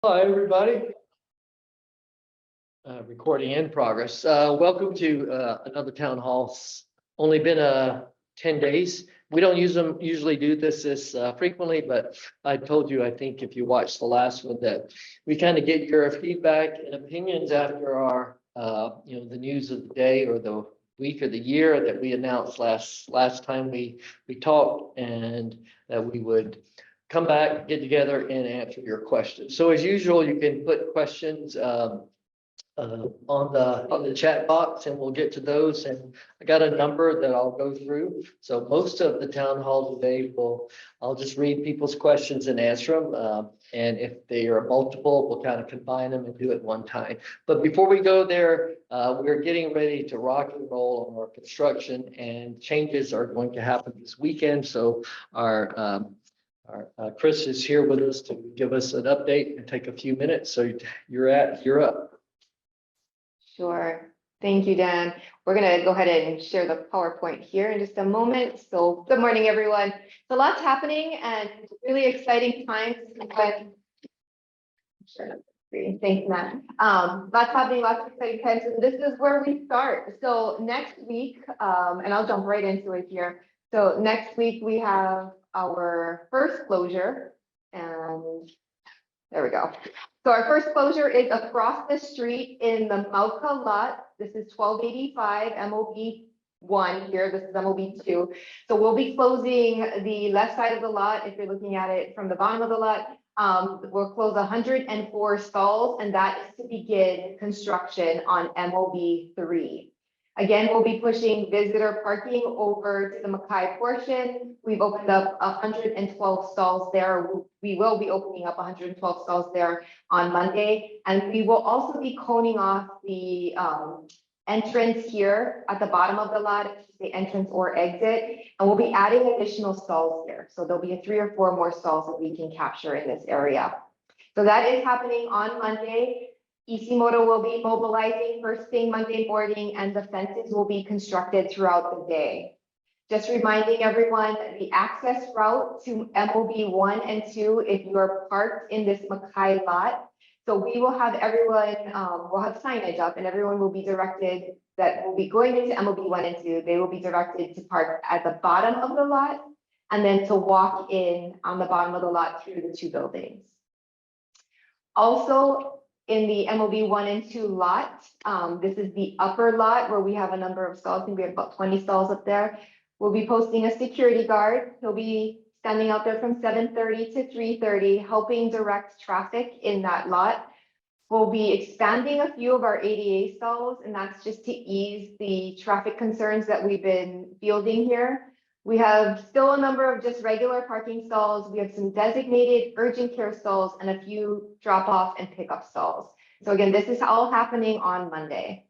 Hi, everybody. Recording in progress. Welcome to another town hall. Only been 10 days. We don't usually do this frequently, but I told you, I think if you watched the last one, that we kind of get your feedback and opinions after our, the news of the day or the week or the year that we announced last time we talked, and that we would come back, get together and answer your questions. So as usual, you can put questions on the chat box and we'll get to those. And I got a number that I'll go through. So most of the town hall today I'll just read people's questions and answer them. And if they are multiple, we'll kind of combine them and do it one time. But before we go there, we're getting ready to rock and roll on our construction, and changes are going to happen this weekend. So our Chris is here with us to give us an update and take a few minutes. So you're up. Sure. Thank you, Dan. We're going to go ahead and share the PowerPoint here in just a moment. So good morning, everyone. So lots happening and really exciting times. Thanks, Matt. Lots happening, lots of exciting times. And this is where we start. So next week, and I'll jump right into it here. So next week we have our first closure, and there we go. So our first closure is across the street in the Mauka lot. This is 1285 MOB1 here. This is MOB2. So we'll be closing the left side of the lot. If you're looking at it from the bottom of the lot, we'll close 104 stalls, and that is to begin construction on MOB3. Again, we'll be pushing visitor parking over to the Mackay portion. We've opened up 112 stalls there. We will be opening up 112 stalls there on Monday. And we will also be coning off the entrance here at the bottom of the lot, the entrance or exit. And we'll be adding additional stalls here. So there'll be 3 or 4 more stalls that we can capture in this area. So that is happening on Monday. Isimoto will be mobilizing first thing Monday morning, and the fences will be constructed throughout the day. Just reminding everyone, the access route to MOB 1 and 2, if you are parked in this Mackay lot. So we will have everyone, we'll have signage up, and everyone will be directed that will be going into MOB 1 and 2. They will be directed to park at the bottom of the lot, and then to walk in on the bottom of the lot through the 2 buildings. Also, in the MOB 1 and 2 lot, this is the upper lot where we have a number of stalls. I think we have about 20 stalls up there. We'll be posting a security guard. He'll be standing out there from 7:30 to 3:30, helping direct traffic in that lot. We'll be expanding a few of our ADA stalls, and that's just to ease the traffic concerns that we've been fielding here. We have still a number of just regular parking stalls. We have some designated urgent care stalls and a few drop-off and pickup stalls. So again, this is all happening on Monday.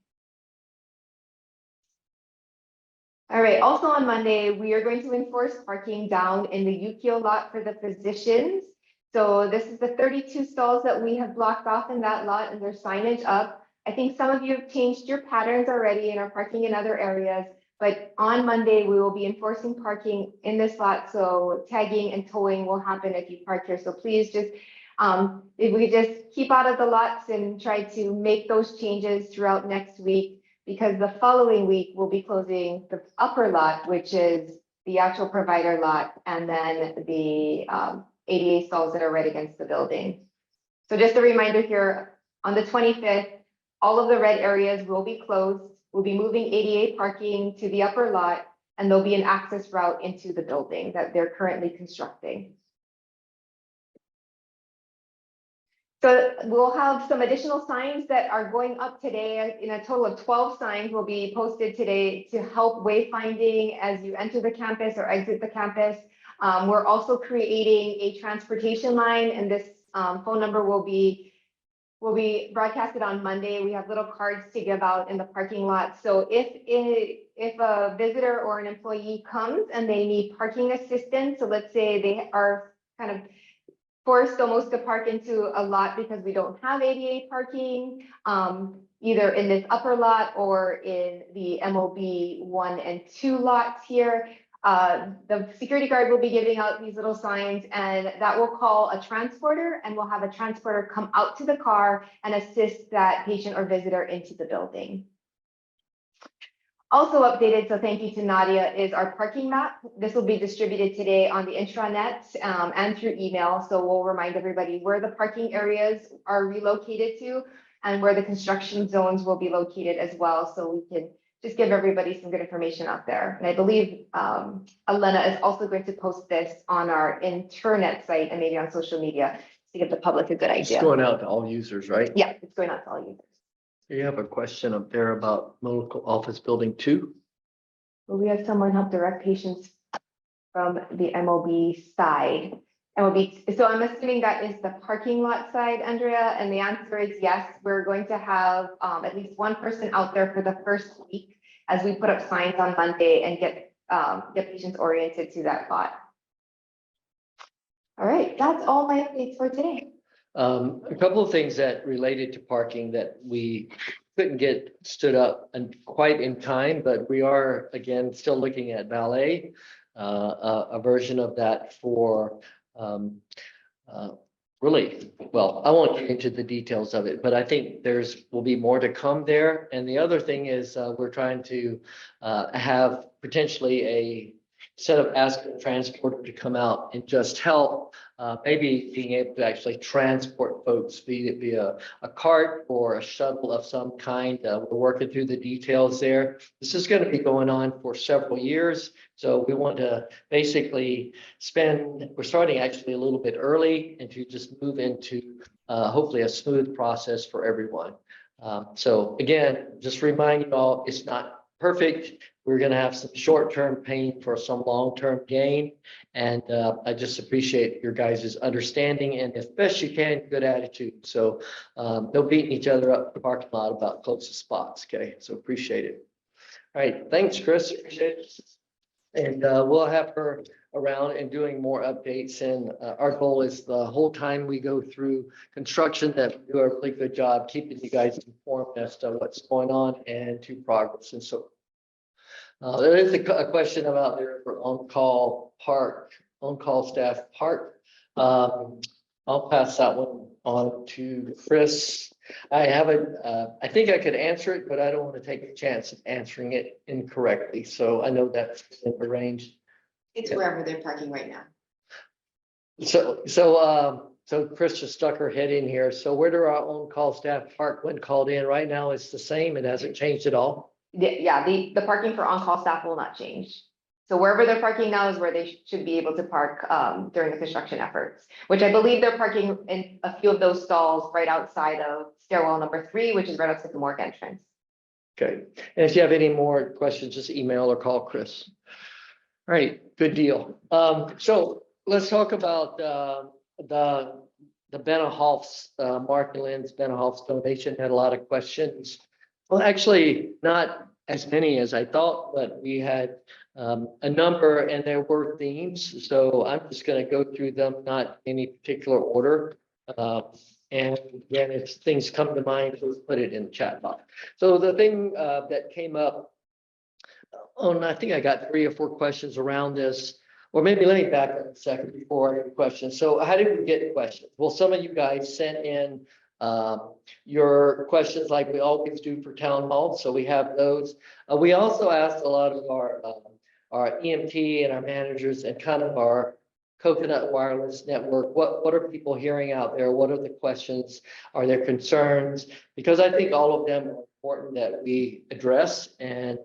All right, also on Monday, we are going to enforce parking down in the Yukio lot for the physicians. So this is the 32 stalls that we have blocked off in that lot, and there's signage up. I think some of you have changed your patterns already and are parking in other areas. But on Monday, we will be enforcing parking in this lot. So tagging and towing will happen if you park here. So please just, if we just keep out of the lots and try to make those changes throughout next week, because the following week we'll be closing the upper lot, which is the actual provider lot, and then the ADA stalls that are right against the building. So just a reminder here, on the 25th, all of the red areas will be closed. We'll be moving ADA parking to the upper lot, and there'll be an access route into the building that they're currently constructing. So we'll have some additional signs that are going up today. In a total of 12 signs will be posted today to help wayfinding as you enter the campus or exit the campus. We're also creating a transportation line, and this phone number will be broadcasted on Monday. We have little cards to give out in the parking lot. So if a visitor or an employee comes and they need parking assistance, so let's say they are kind of forced almost to park into a lot because we don't have ADA parking, either in this upper lot or in the MOB 1 and 2 lots here. The security guard will be giving out these little signs, and that will call a transporter, and we'll have a transporter come out to the car and assist that patient or visitor into the building. Also updated, so thank you to Nadia, is our parking map. This will be distributed today on the intranet and through email. So we'll remind everybody where the parking areas are relocated to and where the construction zones will be located as well. So we can just give everybody some good information out there. And I believe Elena is also going to post this on our internet site and maybe on social media to give the public a good It's idea. going out to all users, right? Yeah, it's going out to all users. You have a question up there about medical office building 2. Will we have someone help direct patients from the MOB side? So I'm assuming that is the parking lot side, Andrea, and the answer is yes. We're going to have at least one person out there for the first week as we put up signs on Monday and get patients oriented to that lot. All right, that's all my updates for today. A couple of things that related to parking that we couldn't get stood up and quite in time, but we are again still looking at valet, a version of that for really, well, I won't get into the details of it, but I think will be more to come there. And the other thing is we're trying to have potentially a instead of asking the transporter to come out and just help, maybe being able to actually transport folks via a cart or a shuttle of some kind. We're working through the details there. This is going to be going on for several years. So we want to basically we're starting actually a little bit early and to just move into hopefully a smooth process for everyone. So again, just remind you all, it's not perfect. We're going to have some short-term pain for some long-term gain. And I just appreciate your guys' understanding and if best you can, good attitude. So no beating each other up in the parking lot about closest spots. Okay, so appreciate it. All right, thanks, Chris. Appreciate it. And we'll have her around and doing more updates. And our goal is the whole time we go through construction that we do a really good job keeping you guys informed as to what's going on and to progress. And so there is a question about there for on-call staff park. I'll pass that one on to Chris. I think I could answer it, but I don't want to take a chance of answering it incorrectly. So I know that's been arranged. It's wherever they're parking right now. So Chris just stuck her head in here. So where do our on-call staff park when called in? Right now, it's the same. It hasn't changed at all. Yeah, the parking for on-call staff will not change. So wherever they're parking now is where they should be able to park during the construction efforts, which I believe they're parking in a few of those stalls right outside of stairwell number 3, which is right outside the morgue entrance. Okay, and if you have any more questions, just email or call Chris. All right, good deal. So let's talk about the Benihof's, Mark and Lynn's Benihof's donation. Had a lot of questions. Well, actually, not as many as I thought, but we had a number and there were themes. So I'm just going to go through them, not any particular order. And again, if things come to mind, please put it in the chat box. So the thing that came up, and I think I got 3 or 4 questions around this, or maybe let me back up a second before I get questions. So how did we get questions? Well, some of you guys sent in your questions like we always do for town hall. So we have those. We also asked a lot of our EMT and our managers and kind of our Coconut Wireless Network. What are people hearing out there? What are the questions? Are there concerns? Because I think all of them are important that we address. And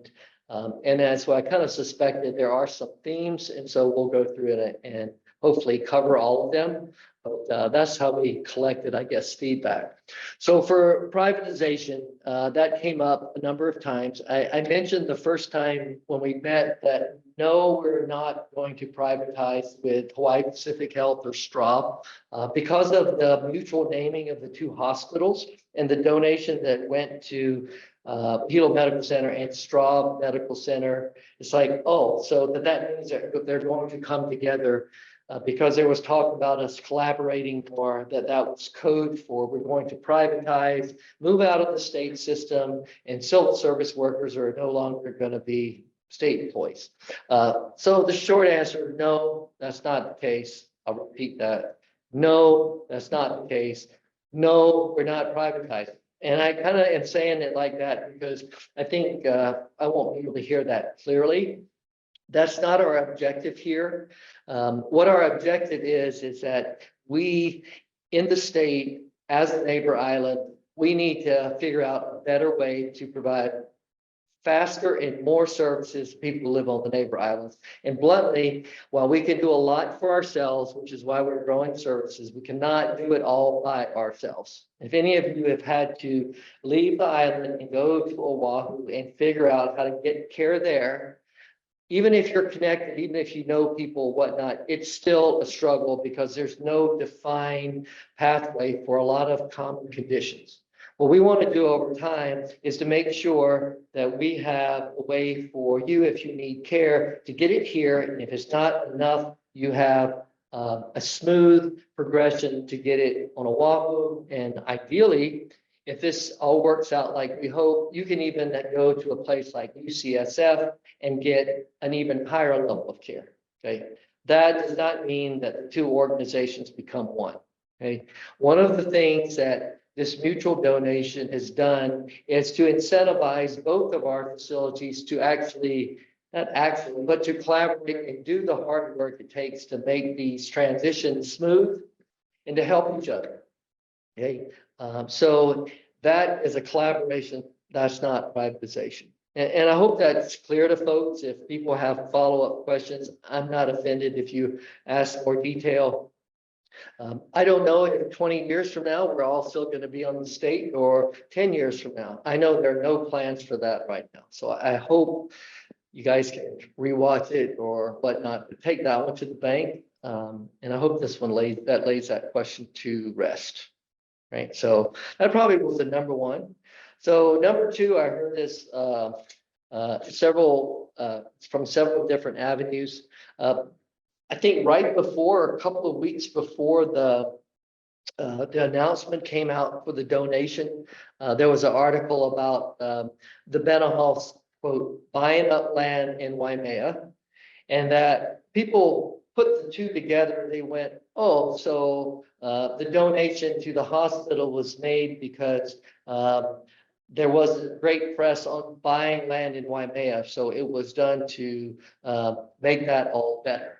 that's why I kind of suspected there are some themes. And so we'll go through it and hopefully cover all of them. But that's how we collected, I guess, feedback. So for privatization, that came up a number of times. I mentioned the first time when we met that no, we're not going to privatize with Hawaii Pacific Health or Straub because of the mutual naming of the 2 hospitals and the donation that went to Hilo Medical Center and Straub Medical Center. It's like, oh, so that means that they're going to come together. Because there was talk about us collaborating more, that was code for we're going to privatize, move out of the state system, and civil service workers are no longer going to be state employees. So the short answer, no, that's not the case. I'll repeat that. No, that's not the case. No, we're not privatizing. And I kind of am saying it like that because I think I won't be able to hear that clearly. That's not our objective here. What our objective is that we, in the state, as a neighbor island, we need to figure out a better way to provide faster and more services to people who live on the neighbor islands. And bluntly, while we can do a lot for ourselves, which is why we're growing services, we cannot do it all by ourselves. If any of you have had to leave the island and go to Oahu and figure out how to get care there, even if you're connected, even if you know people, whatnot, it's still a struggle because there's no defined pathway for a lot of common conditions. What we want to do over time is to make sure that we have a way for you, if you need care, to get it here. And if it's not enough, you have a smooth progression to get it on Oahu. And ideally, if this all works out like we hope, you can even go to a place like UCSF and get an even higher level of care. Okay, that does not mean that the two organizations become one. Okay, one of the things that this mutual donation has done is to incentivize both of our facilities to but to collaborate and do the hard work it takes to make these transitions smooth and to help each other. Okay, so that is a collaboration. That's not privatization. And I hope that's clear to folks. If people have follow-up questions, I'm not offended if you ask more detail. I don't know if 20 years from now, we're all still going to be on the state, or 10 years from now. I know there are no plans for that right now. So I hope you guys can rewatch it or whatnot, but take that one to the bank. And I hope this one lays that question to rest. Right. So that probably was the number one. So number two, I heard this from several different avenues. I think right before, a couple of weeks before the announcement came out for the donation, there was an article about the Benahals, quote, buying up land in Waimea, and that people put the two together. They went, oh, so the donation to the hospital was made because there was a great press on buying land in Waimea, so it was done to make that all better.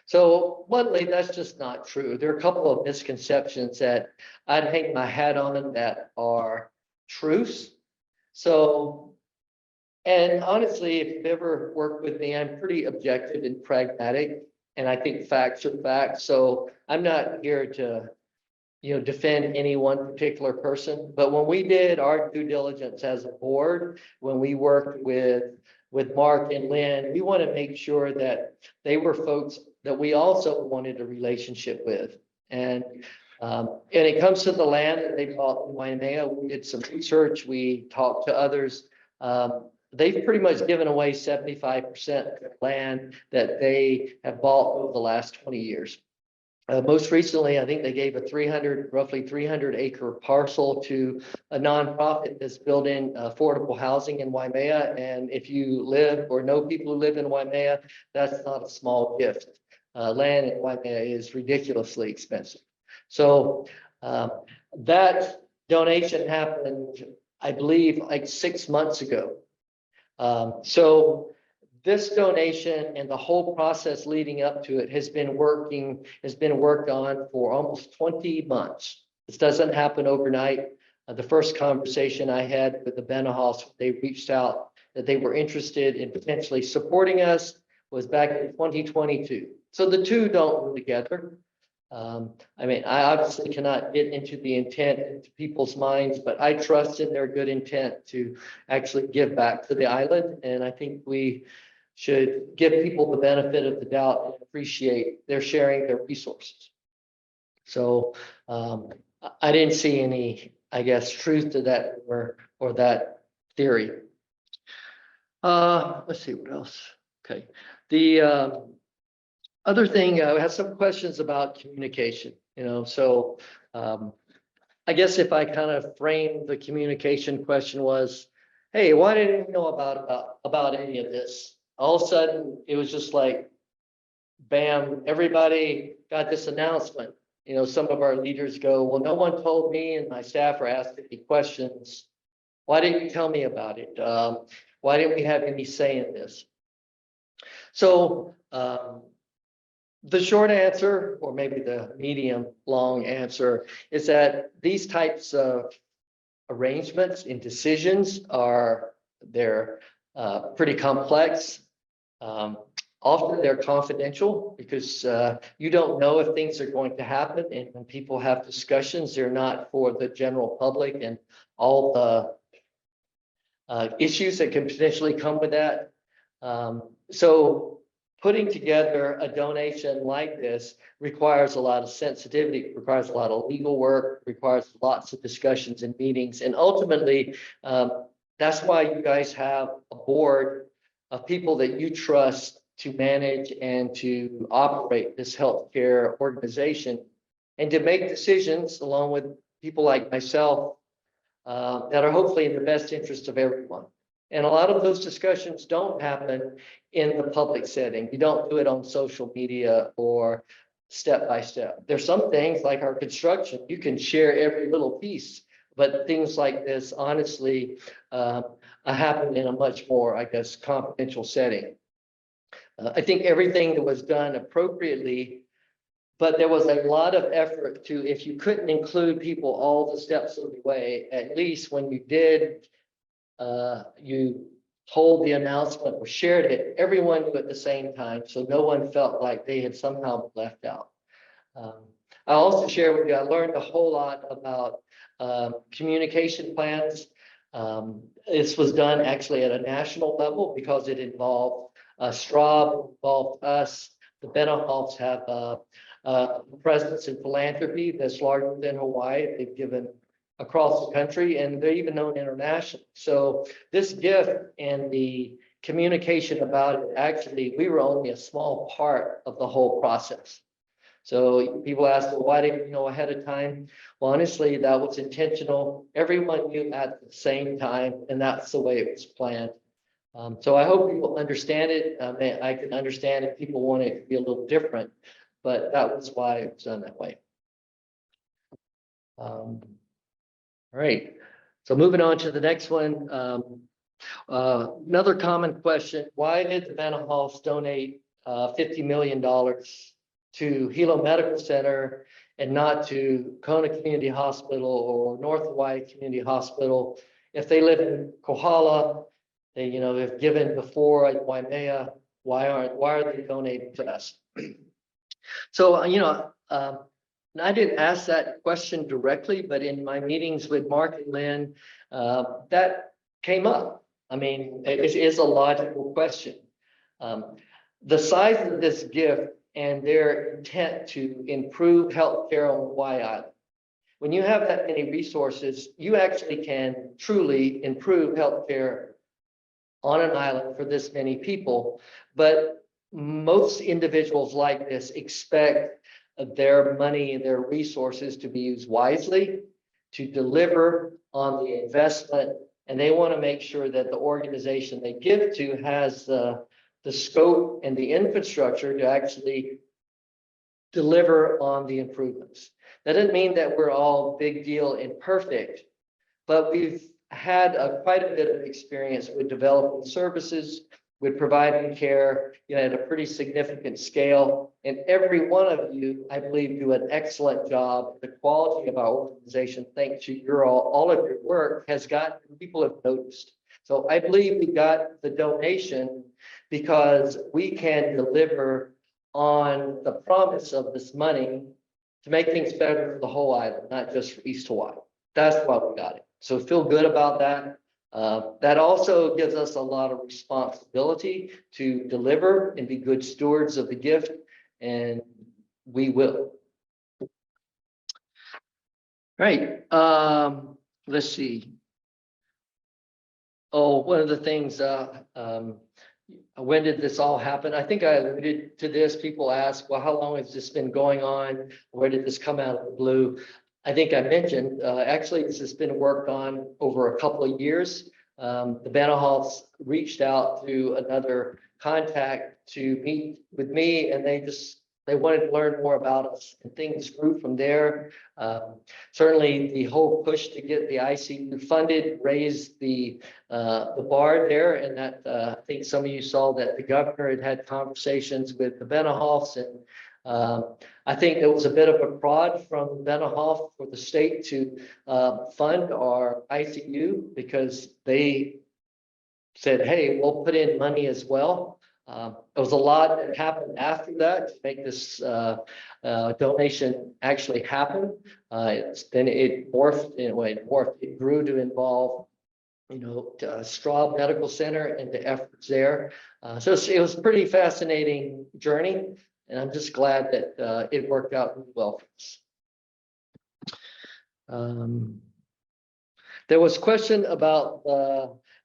So bluntly, that's just not true. There are a couple of misconceptions that I'd hang my hat on that are truths. So, and honestly, if you've ever worked with me, I'm pretty objective and pragmatic, and I think facts are facts. So I'm not here to, defend any one particular person. But when we did our due diligence as a board, when we worked with Mark and Lynn, we want to make sure that they were folks that we also wanted a relationship with. And it comes to the land that they bought in Waimea. We did some research. We talked to others. They've pretty much given away 75% of the land that they have bought over the last 20 years. Most recently, I think they gave a roughly 300 acre parcel to a nonprofit that's building affordable housing in Waimea. And if you live or know people who live in Waimea, that's not a small gift. Land in Waimea is ridiculously expensive. So that donation happened, I believe, like 6 months ago. So this donation and the whole process leading up to it has been worked on for almost 20 months. This doesn't happen overnight. The first conversation I had with the Benahals, they reached out that they were interested in potentially supporting us, was back in 2022. So the two don't go together. I mean, I obviously cannot get into the intent into people's minds, but I trust in their good intent to actually give back to the island. And I think we should give people the benefit of the doubt and appreciate their sharing their resources. So I didn't see any, I guess, truth to that or that theory. Let's see what else. Okay. The other thing, I had some questions about communication, so I guess if I kind of frame the communication question was, hey, why didn't you know about any of this? all of a sudden, it was just like, bam, everybody got this announcement. You know, some of our leaders go, well, no one told me and my staff are asked any questions. Why didn't you tell me about it? Why didn't we have any say in this? So the short answer, or maybe the medium long answer, is that these types of arrangements and decisions they're pretty complex. Often they're confidential because you don't know if things are going to happen, and when people have discussions, they're not for the general public and all the issues that can potentially come with that. So putting together a donation like this requires a lot of sensitivity, requires a lot of legal work, requires lots of discussions and meetings, and ultimately, that's why you guys have a board of people that you trust to manage and to operate this healthcare organization and to make decisions along with people like myself that are hopefully in the best interest of everyone. And a lot of those discussions don't happen in the public setting. You don't do it on social media or step by step. There's some things like our construction, you can share every little piece, but things like this, honestly, happen in a much more, I guess, confidential setting. I think everything that was done appropriately, but there was a lot of effort to, if you couldn't include people all the steps of the way, at least when you did, you told the announcement or shared it, everyone knew at the same time, so no one felt like they had somehow been left out. I also share with you, I learned a whole lot about communication plans. This was done actually at a national level because it involved Straub, involved us. The Benahofs have a presence in philanthropy that's larger than Hawaii. They've given across the country, and they're even known internationally. So this gift and the communication about it, actually, we were only a small part of the whole process. So people ask, well, why didn't you know ahead of time? Well, honestly, that was intentional. Everyone knew at the same time, and that's the way it was planned. So I hope people understand it. I can understand if people want it to be a little different, but that was why it was done that way. All right, so moving on to the next one. Another common question, why did the Benahofs donate $50 million to Hilo Medical Center and not to Kona Community Hospital or North Hawaii Community Hospital? If they live in Kohala, they, you know, have given before at Waimea, why are they donating to us? So, you know, I didn't ask that question directly, but in my meetings with Mark and Lynn, that came up. I mean, it is a logical question. The size of this gift and their intent to improve healthcare on Hawaii Island. When you have that many resources, you actually can truly improve healthcare on an island for this many people. But most individuals like this expect their money and their resources to be used wisely, to deliver on the investment, and they want to make sure that the organization they give to has the scope and the infrastructure to actually deliver on the improvements. That doesn't mean that we're all big deal and perfect, but we've had quite a bit of experience with developing services, with providing care, you know, at a pretty significant scale. And every one of you, I believe, do an excellent job. The quality of our organization, thanks to all of your work, has gotten, people have noticed. So I believe we got the donation because we can deliver on the promise of this money to make things better for the whole island, not just for East Hawaii. That's why we got it. So feel good about that. That also gives us a lot of responsibility to deliver and be good stewards of the gift, and we will. Right. Let's see. Oh, one of the things, when did this all happen? I think I alluded to this. People ask, well, how long has this been going on? Where did this come out of the blue? I think I mentioned, actually, this has been worked on over a couple of years. The Benahofs reached out to another contact to meet with me, and they wanted to learn more about us, and things grew from there. Certainly, the whole push to get the ICU funded raised the bar there, and that I think some of you saw that the governor had conversations with the Benahoffs, and I think there was a bit of a prod from Benahoff for the state to fund our ICU, because they said, hey, we'll put in money as well. There was a lot that happened after that to make this donation actually happen. Then it morphed, it grew to involve, Straub Medical Center and the efforts there. So it was a pretty fascinating journey, and I'm just glad that it worked out really well for us. There was a question about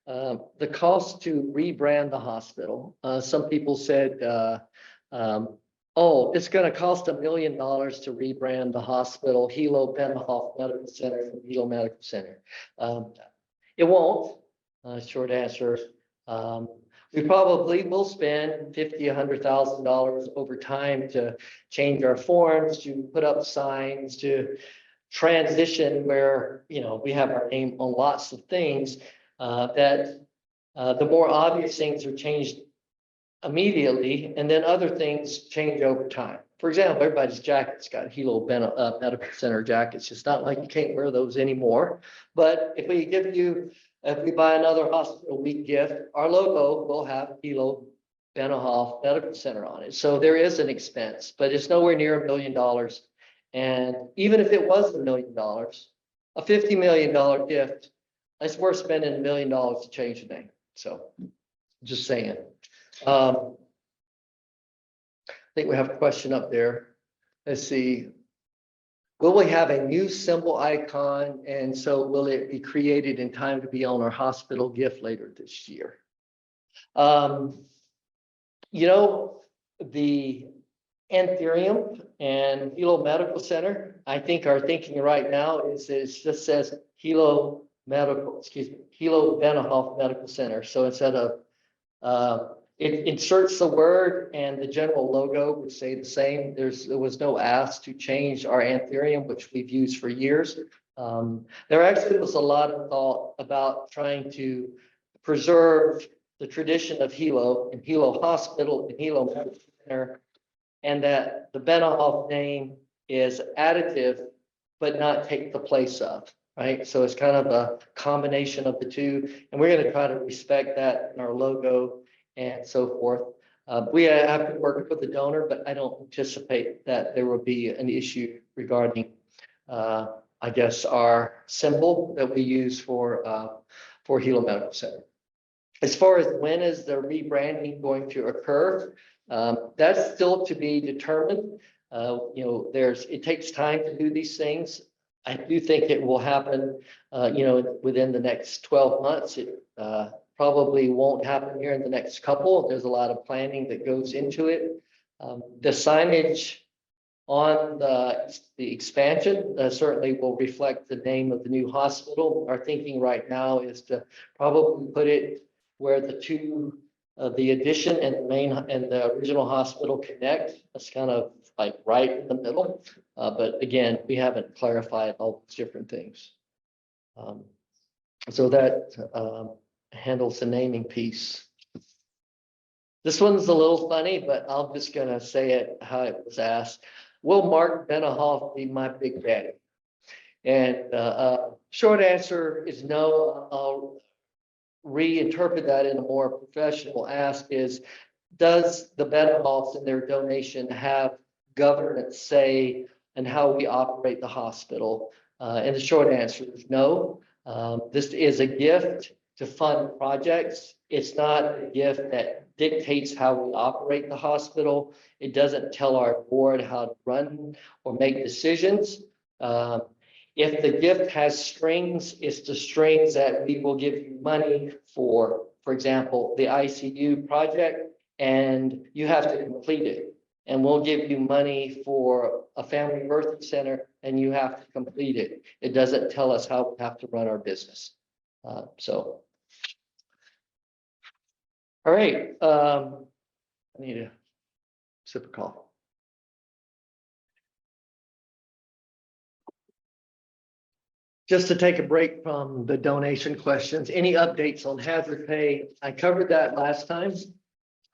the cost to rebrand the hospital. Some people said, oh, it's going to cost $1 million to rebrand the hospital, Hilo Benahoff Medical Center from Hilo Medical Center. It won't. Short answer. We probably will spend $50,000-$100,000 over time to change our forms, to put up signs, to transition where, we have our name on lots of things, that the more obvious things are changed immediately, and then other things change over time. For example, everybody's jacket's got Hilo Medical Center jackets. It's not like you can't wear those anymore. But if we buy another hospital week gift, our logo will have Hilo Benahoff Medical Center on it. So there is an expense, but it's nowhere near $1 million. And even if it was $1 million, a $50 million gift, it's worth spending $1 million to change the name. So just saying. I think we have a question up there. Let's see. Will we have a new symbol icon? And so will it be created in time to be on our hospital gift later this year? The Anthurium and Hilo Medical Center, I think our thinking right now is it just says Hilo Benahoff Medical Center. So instead of it inserts the word, and the general logo would say the same. There was no ask to change our Anthurium, which we've used for years. There actually was a lot of thought about trying to preserve the tradition of Hilo and Hilo Hospital and Hilo Medical Center, and that the Benahoff name is additive, but not take the place of, right? So it's kind of a combination of the two, and we're going to try to respect that in our logo and so forth. We have to work with the donor, but I don't anticipate that there will be an issue regarding, I guess, our symbol that we use for Hilo Medical Center. As far as when is the rebranding going to occur, that's still to be determined. It takes time to do these things. I do think it will happen, within the next 12 months. It probably won't happen here in the next couple. There's a lot of planning that goes into it. The signage on the expansion certainly will reflect the name of the new hospital. Our thinking right now is to probably put it where the addition and the main and the original hospital connect. That's kind of like right in the middle. But again, we haven't clarified all those different things. So that handles the naming piece. This one's a little funny, but I'm just gonna say it how it was asked. Will Mark Benahoff be my big daddy? And short answer is no. I'll reinterpret that in a more professional ask is, does the Benahoffs and their donation have governance say in how we operate the hospital? And the short answer is no. This is a gift to fund projects. It's not a gift that dictates how we operate the hospital. It doesn't tell our board how to run or make decisions. If the gift has strings, it's the strings that we will give you money for example, the ICU project, and you have to complete it. And we'll give you money for a family birthing center, and you have to complete it. It doesn't tell us how we have to run our business. So All right, I need a sip of coffee. Just to take a break from the donation questions, any updates on hazard pay? I covered that last time.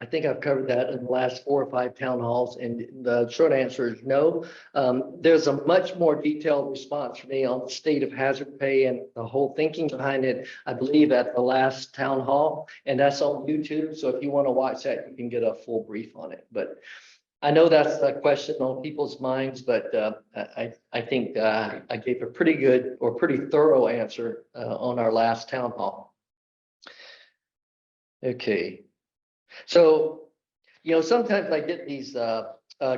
I think I've covered that in the last 4 or 5 town halls, and the short answer is no. There's a much more detailed response from me on the state of hazard pay and the whole thinking behind it, I believe at the last town hall, and that's on YouTube. So if you want to watch that, you can get a full brief on it. But I know that's a question on people's minds, but I think I gave a pretty good or pretty thorough answer on our last town hall. Okay. So, sometimes I get these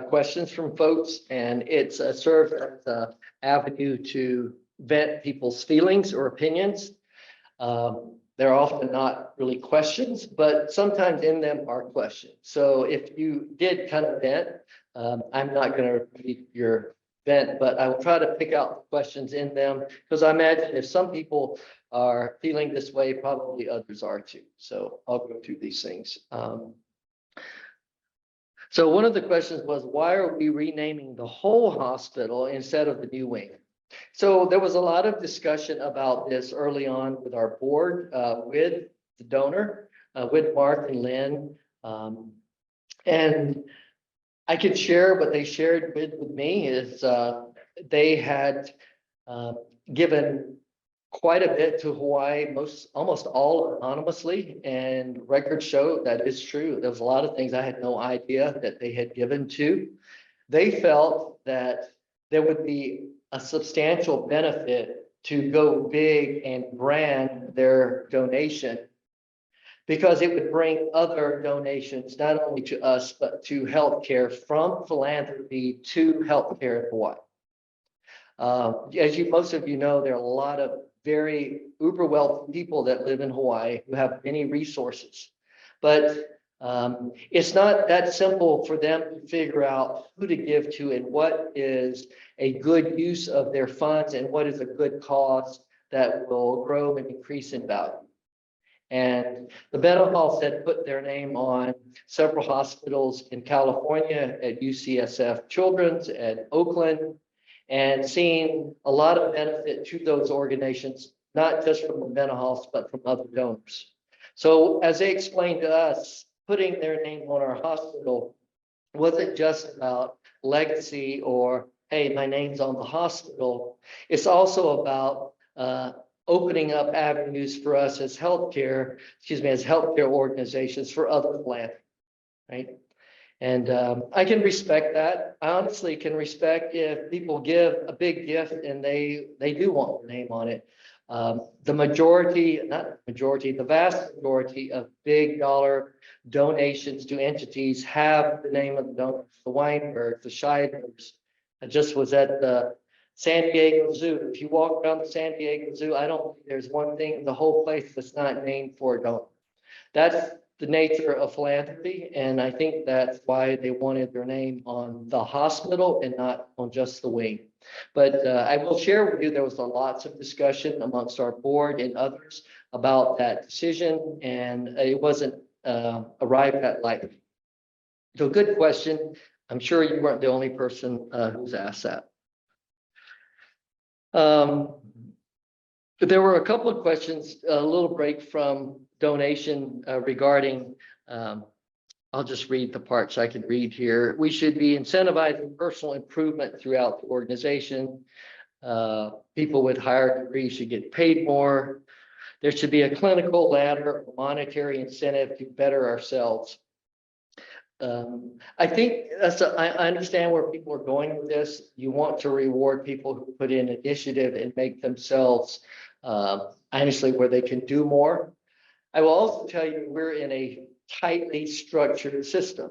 questions from folks, and it's served as an avenue to vent people's feelings or opinions. They're often not really questions, but sometimes in them are questions. So if you did kind of vent, I'm not going to read your vent, but I will try to pick out the questions in them, because I imagine if some people are feeling this way, probably others are too. So I'll go through these things. So one of the questions was, why are we renaming the whole hospital instead of the new wing? So there was a lot of discussion about this early on with our board, with the donor, with Mark and Lynn. And I could share what they shared with me is they had given quite a bit to Hawaii, almost all anonymously, and records show that is true. There was a lot of things I had no idea that they had given to. They felt that there would be a substantial benefit to go big and brand their donation, because it would bring other donations, not only to us, but to healthcare, from philanthropy to healthcare in Hawaii. As most of you know, there are a lot of very uber wealthy people that live in Hawaii who have many resources, but it's not that simple for them to figure out who to give to and what is a good use of their funds and what is a good cause that will grow and increase in value. And the Bennett Hall said put their name on several hospitals in California, at UCSF Children's, at Oakland, and seeing a lot of benefit to those organizations, not just from the Bennett Halls, but from other donors. So as they explained to us, putting their name on our hospital wasn't just about legacy or, hey, my name's on the hospital. It's also about opening up avenues for us as healthcare organizations for other philanthropy, right? And I can respect that. I honestly can respect if people give a big gift and they do want their name on it. The vast majority of big dollar donations to entities have the name of the donors, the Weinberg, the Scheidlers. I just was at the San Diego Zoo. If you walk around the San Diego Zoo, I don't think there's one thing in the whole place that's not named for a donor. That's the nature of philanthropy, and I think that's why they wanted their name on the hospital and not on just the wing. But I will share with you, there was lots of discussion amongst our board and others about that decision, and it wasn't arrived at lightly. So good question. I'm sure you weren't the only person who's asked that. There were a couple of questions, a little break from donation regarding, I'll just read the parts I can read here. We should be incentivizing personal improvement throughout the organization. People with higher degrees should get paid more. There should be a clinical ladder, monetary incentive to better ourselves. I think I understand where people are going with this. You want to reward people who put in initiative and make themselves honestly where they can do more. I will also tell you, we're in a tightly structured system.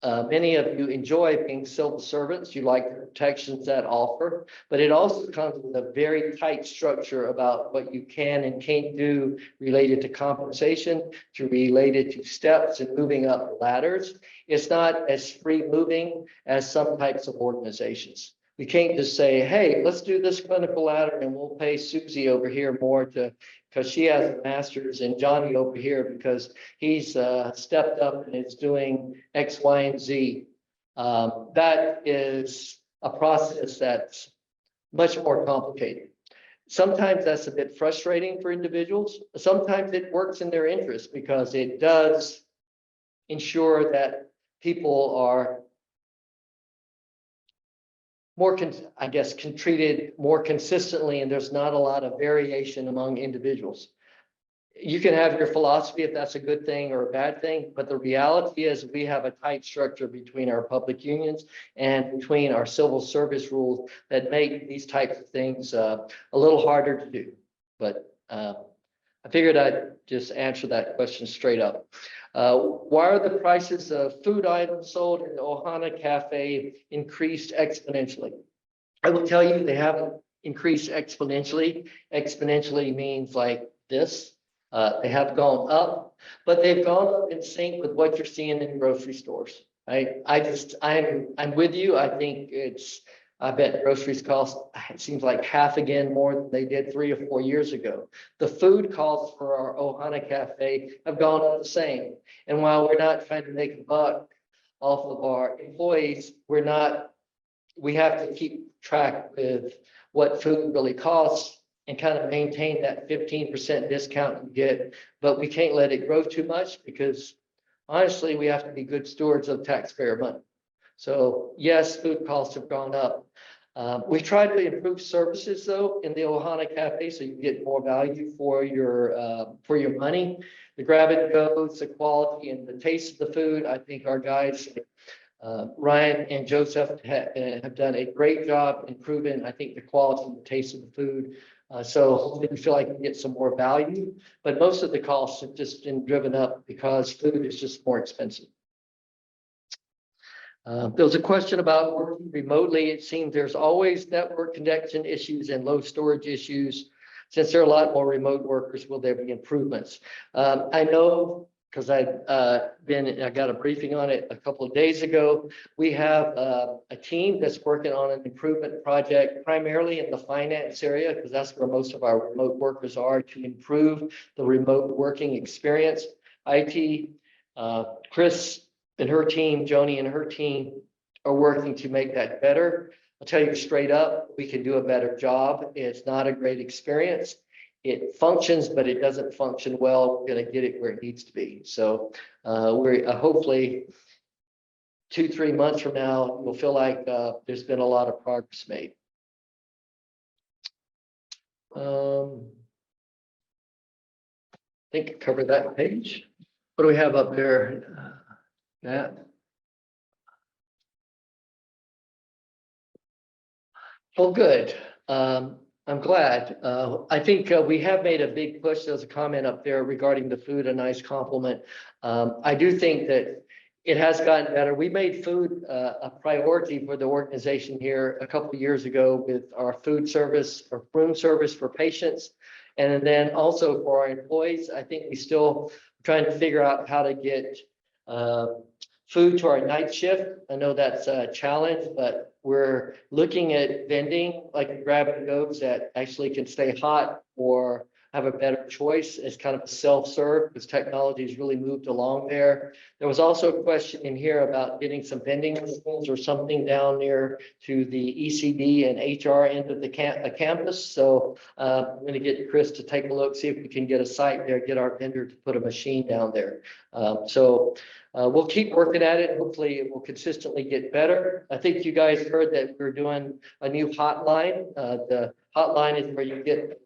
Many of you enjoy being civil servants. You like the protections that offer, but it also comes with a very tight structure about what you can and can't do related to compensation, related to steps and moving up ladders. It's not as free moving as some types of organizations. We can't just say, hey, let's do this clinical ladder and we'll pay Susie over here more because she has a master's and Johnny over here because he's stepped up and is doing X, Y, and Z. That is a process that's much more complicated. Sometimes that's a bit frustrating for individuals. Sometimes it works in their interest because it does ensure that people are more, I guess, treated more consistently, and there's not a lot of variation among individuals. You can have your philosophy if that's a good thing or a bad thing, but the reality is we have a tight structure between our public unions and between our civil service rules that make these types of things a little harder to do. But I figured I'd just answer that question straight up. Why are the prices of food items sold in the Ohana Cafe increased exponentially? I will tell you, they haven't increased exponentially. Exponentially means like this. They have gone up, but they've gone up in sync with what you're seeing in grocery stores. I'm with you. I think I bet groceries cost, it seems like half again more than they did 3 or 4 years ago. The food costs for our Ohana Cafe have gone up the same. And while we're not trying to make a buck off of our employees, we have to keep track with what food really costs and kind of maintain that 15% discount you get, but we can't let it grow too much because honestly, we have to be good stewards of taxpayer money. So yes, food costs have gone up. We try to improve services though in the Ohana Cafe so you get more value for your money. The grab and goes, the quality and the taste of the food. I think our guys, Ryan and Joseph have done a great job improving, I think, the quality and the taste of the food. So hopefully we feel like we get some more value, but most of the costs have just been driven up because food is just more expensive. There was a question about working remotely. It seems there's always network connection issues and low storage issues. Since there are a lot more remote workers, will there be improvements? I know because I got a briefing on it a couple of days ago. We have a team that's working on an improvement project, primarily in the finance area, because that's where most of our remote workers are, to improve the remote working experience. IT, Chris and her team, Joni and her team are working to make that better. I'll tell you straight up, we can do a better job. It's not a great experience. It functions, but it doesn't function well. We're going to get it where it needs to be. So we're hopefully 2-3 months from now, we'll feel like there's been a lot of progress made. I think I covered that page. What do we have up there? That. Well, good. I'm glad. I think we have made a big push. There's a comment up there regarding the food, a nice compliment. I do think that it has gotten better. We made food a priority for the organization here a couple of years ago with our food service or room service for patients. And then also for our employees, I think we still trying to figure out how to get food to our night shift. I know that's a challenge, but we're looking at vending like grab and goes that actually can stay hot or have a better choice as kind of a self-serve because technology has really moved along there. There was also a question in here about getting some vending machines or something down near to the ECD and HR end of the campus. So I'm going to get Chris to take a look, see if we can get a site there, get our vendor to put a machine down there. We'll keep working at it. Hopefully it will consistently get better. I think you guys heard that we're doing a new hotline. The hotline is where you get,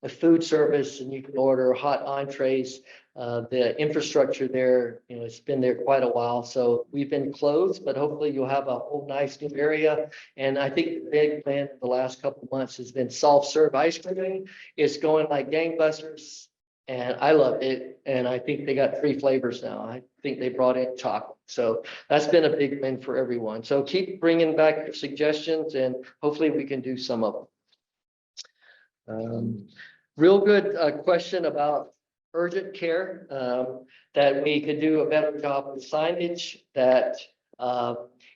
the food service and you can order hot entrees. The infrastructure there, it's been there quite a while. So we've been closed, but hopefully you'll have a whole nice new area. And I think the big plan the last couple of months has been self-serve ice cream. It's going like gangbusters. And I love it. And I think they got 3 flavors now. I think they brought in chocolate. So that's been a big win for everyone. So keep bringing back your suggestions and hopefully we can do some of them. Real good question about urgent care, that we could do a better job with signage, that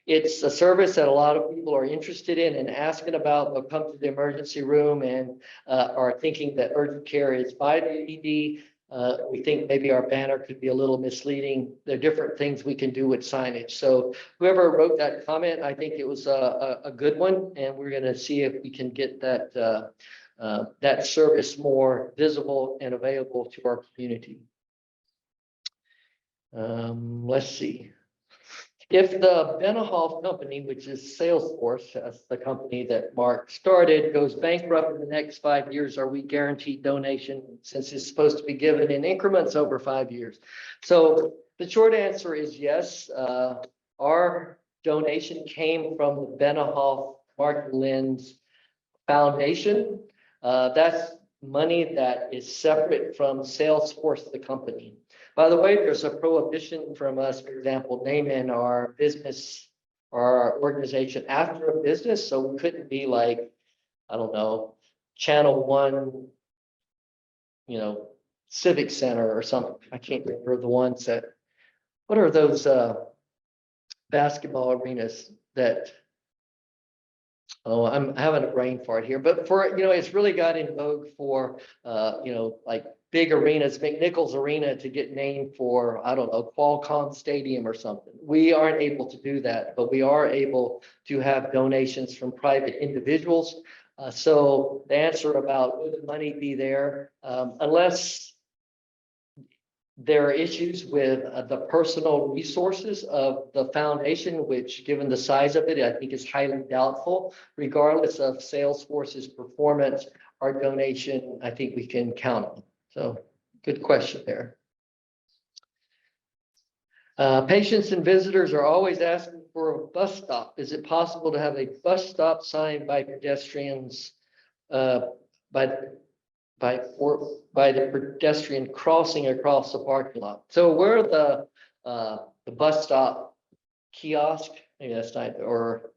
it's a service that a lot of people are interested in and asking about. They'll come to the emergency room and are thinking that urgent care is by the ED. We think maybe our banner could be a little misleading. There are different things we can do with signage. So whoever wrote that comment, I think it was a good one, and we're going to see if we can get that service more visible and available to our community. Let's see. If the Benahall company, which is Salesforce, that's the company that Mark started, goes bankrupt in the next 5 years, are we guaranteed donation since it's supposed to be given in increments over 5 years? So the short answer is yes. Our donation came from the Benahall Mark and Lynn's Foundation. That's money that is separate from Salesforce, the company. By the way, there's a prohibition from us, for example, naming our business or our organization after a business. So we couldn't be like, I don't know, Channel One, Civic Center or something. I can't remember the ones that, what are those basketball arenas that, oh, I'm having a brain fart here, but for, it's really got in vogue for, like big arenas, McNichols Arena to get named for, I don't know, Qualcomm Stadium or something. We aren't able to do that, but we are able to have donations from private individuals. So the answer about would the money be there, unless there are issues with the personal resources of the foundation, which given the size of it, I think is highly doubtful. Regardless of Salesforce's performance, our donation, I think we can count on. So good question there. Patients and visitors are always asking for a bus stop. Is it possible to have a bus stop sign by pedestrians, by the pedestrian crossing across the parking lot? So where the bus stop kiosk, maybe that's not, or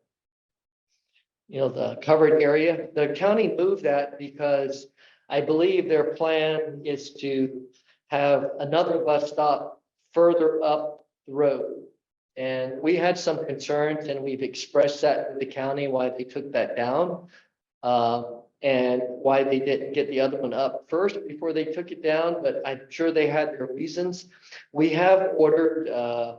the covered area, the county moved that because I believe their plan is to have another bus stop further up the road. And we had some concerns, and we've expressed that to the county why they took that down. And why they didn't get the other one up first before they took it down, but I'm sure they had their reasons. We have ordered a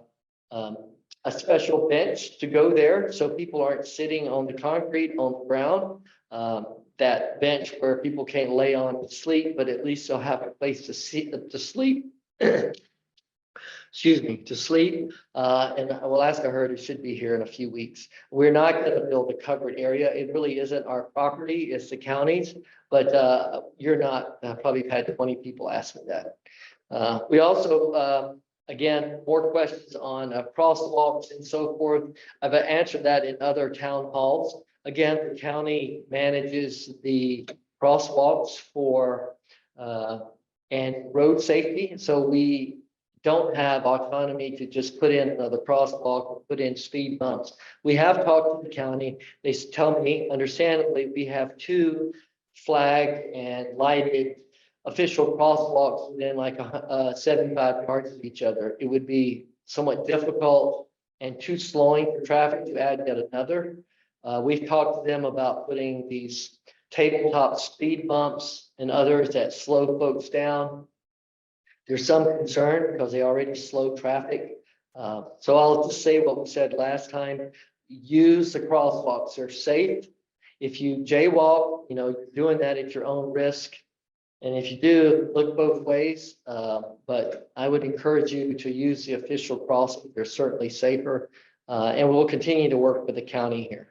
special bench to go there so people aren't sitting on the concrete on the ground. That bench where people can't lay on to sleep, but at least they'll have a place to sleep. Excuse me, to sleep. And Alaska Herd, it should be here in a few weeks. We're not going to build a covered area. It really isn't our property, it's the county's, but you're not, probably had 20 people ask me that. We also, again, more questions on crosswalks and so forth. I've answered that in other town halls. Again, the county manages the crosswalks for and road safety. So we don't have autonomy to just put in another crosswalk or put in speed bumps. We have talked to the county. They tell me, understandably, we have 2 flagged and lighted official crosswalks within like 75 yards of each other. It would be somewhat difficult and too slowing for traffic to add yet another. We've talked to them about putting these tabletop speed bumps and others that slow folks down. There's some concern because they already slow traffic. So I'll just say what we said last time. Use the crosswalks. They're safe. If you jaywalk, you're doing that at your own risk. And if you do, look both ways. But I would encourage you to use the official crossing. They're certainly safer. And we'll continue to work with the county here.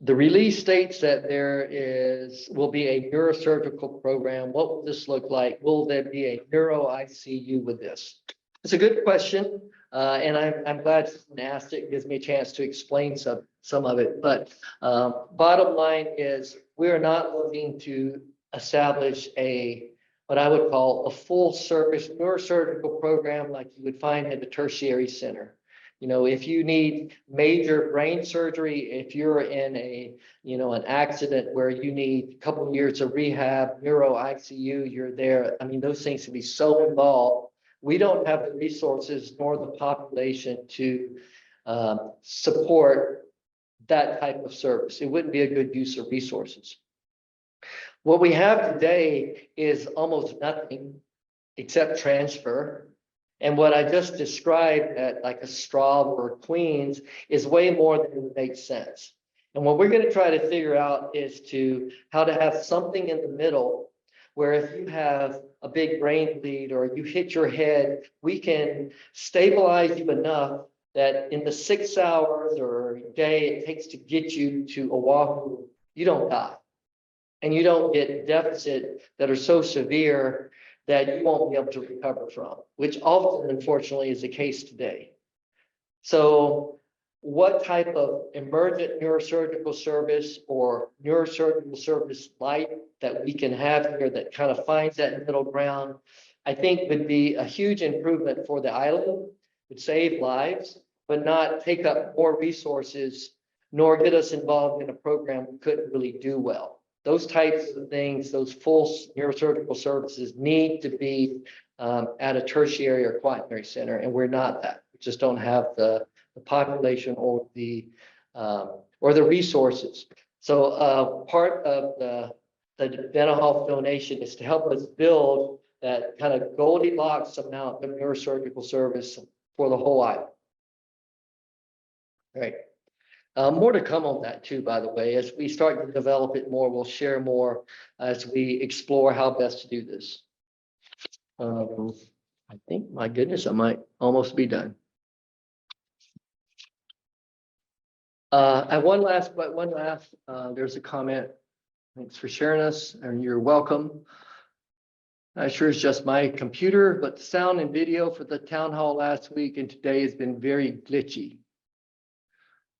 The release states that there will be a neurosurgical program. What will this look like? Will there be a neuro ICU with this? It's a good question. And I'm glad someone asked it. It gives me a chance to explain some of it. But bottom line is we are not looking to establish what I would call a full service neurosurgical program like you would find at a tertiary center. If you need major brain surgery, if you're in an accident where you need a couple of years of rehab, neuro ICU, you're there. I mean, those things can be so involved. we don't have the resources nor the population to support that type of service. It wouldn't be a good use of resources. What we have today is almost nothing except transfer. And what I just described at like a Straub or Queens is way more than makes sense. And what we're going to try to figure out is how to have something in the middle where if you have a big brain bleed or you hit your head, we can stabilize you enough that in the 6 hours or day it takes to get you to Oahu, you don't die. And you don't get deficit that are so severe that you won't be able to recover from, which often, unfortunately, is the case today. So what type of emergent neurosurgical service or neurosurgical service light that we can have here that kind of finds that middle ground, I think would be a huge improvement for the island, would save lives, but not take up more resources, nor get us involved in a program we couldn't really do well. Those types of things, those full neurosurgical services need to be at a tertiary or quaternary center, and we're not that. We just don't have the population or the resources. So part of the Benehoff donation is to help us build that kind of Goldilocks amount of neurosurgical service for the whole island. All right. More to come on that too, by the way. As we start to develop it more, we'll share more as we explore how best to do this. I think, my goodness, I might almost be done. And one last, there's a comment. Thanks for sharing us, and you're welcome. I'm sure it's just my computer, but the sound and video for the town hall last week and today has been very glitchy.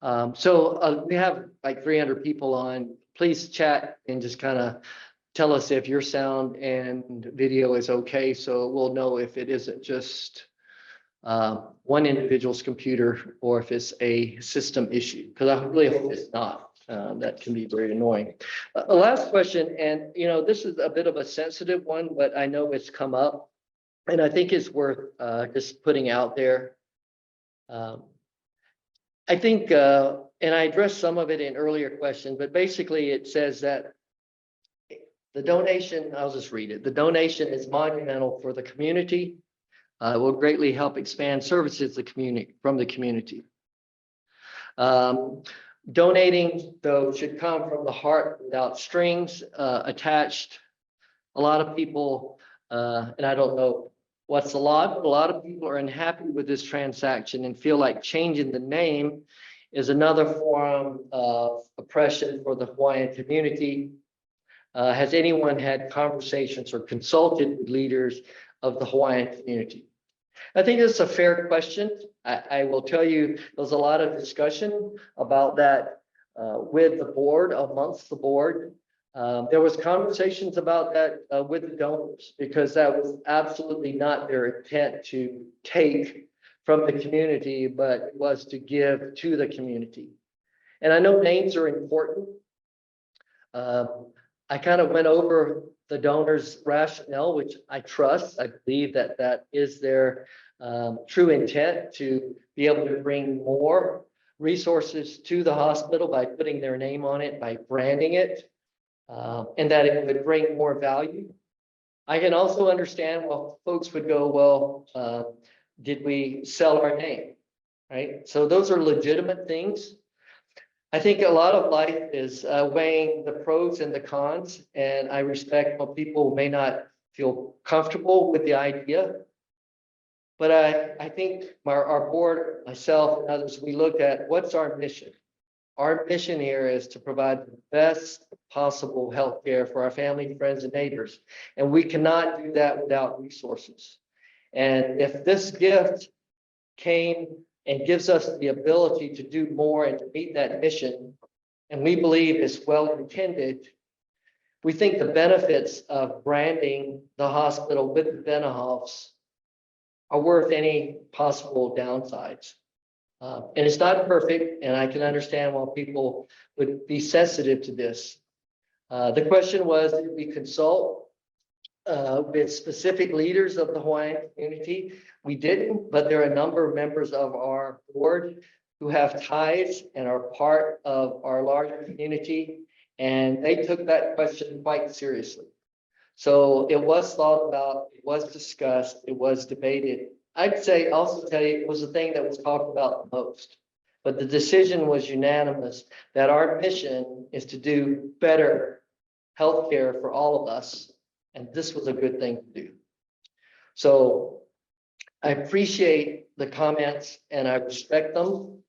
We have like 300 people on. Please chat and just kind of tell us if your sound and video is okay, so we'll know if it isn't just one individual's computer or if it's a system issue, because I really hope it's not. That can be very annoying. Last question, and this is a bit of a sensitive one, but I know it's come up, and I think it's worth just putting out there. I think, and I addressed some of it in earlier questions, but basically it says that the donation, I'll just read it. The donation is monumental for the community. Will greatly help expand services from the community. Donating, though, should come from the heart without strings attached. A lot of people, and I don't know what's a lot, but a lot of people are unhappy with this transaction and feel like changing the name is another form of oppression for the Hawaiian community. Has anyone had conversations or consulted with leaders of the Hawaiian community? I think it's a fair question. I will tell you, there's a lot of discussion about that with the board, amongst the board. There was conversations about that with the donors, because that was absolutely not their intent to take from the community, but was to give to the community. And I know names are important. I kind of went over the donors' rationale, which I trust. I believe that that is their true intent, to be able to bring more resources to the hospital by putting their name on it, by branding it, and that it would bring more value. I can also understand, well, folks would go, well, did we sell our name, right? So those are legitimate things. I think a lot of life is weighing the pros and the cons, and I respect how people may not feel comfortable with the idea. But I think our board, myself and others, we look at what's our mission. Our mission here is to provide the best possible health care for our family, friends, and neighbors. And we cannot do that without resources. And if this gift came and gives us the ability to do more and to meet that mission, and we believe is well intended, we think the benefits of branding the hospital with the Benehoffs are worth any possible downsides. And it's not perfect, and I can understand why people would be sensitive to this. The question was, did we consult? with specific leaders of the Hawaiian community. We didn't, but there are a number of members of our board who have ties and are part of our larger community. And they took that question quite seriously. So it was thought about, it was discussed, it was debated. I'd say, also tell you, it was the thing that was talked about the most. But the decision was unanimous that our mission is to do better healthcare for all of us. And this was a good thing to do. So I appreciate the comments and I respect them.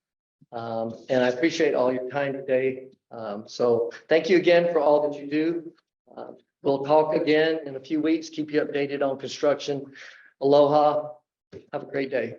And I appreciate all your time today. So thank you again for all that you do. We'll talk again in a few weeks, keep you updated on construction. Aloha. Have a great day.